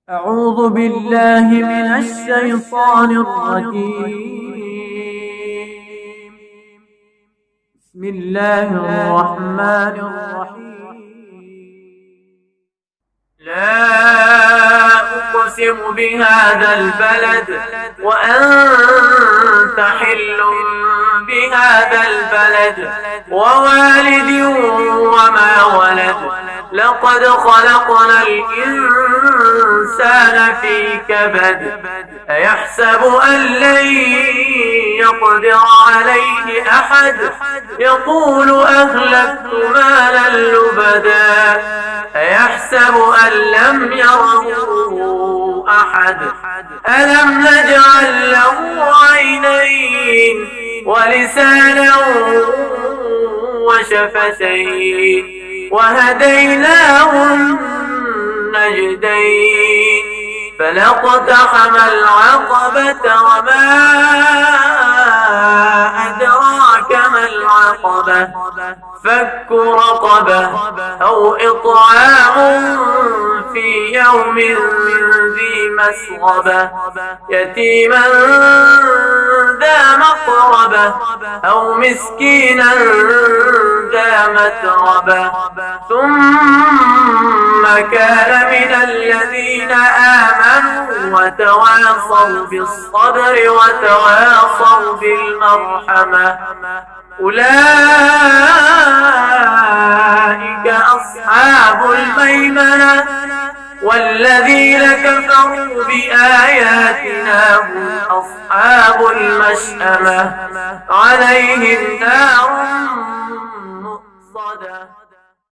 أعوذ بالله من الشيطان الرجيم. بسم الله الرحمن الرحيم. لا أقسم بهذا البلد وأنت حل بهذا البلد ووالد وما ولد لقد خلقنا الإنسان في كبد أيحسب أن لن يقدر عليه أحد يقول أهلكت مالا لبدا أيحسب أن لم يره أحد ألم نجعل له عينين ولسانا وشفتين وهديناه النجدين فلاقتحم العقبة وما أدراك ما العقبة فك رقبة أو إطعام في يوم ذي مسغبة يتيما ذا مقربة أو مسكينا ذا متربة ثم كان من الذين آمنوا وتواصوا بالصبر وتواصوا بالمرحمة أولئك أصحاب الميمنة والذين كفروا بآياتنا هم أصحاب المشأمة عليهم نار مؤصدة.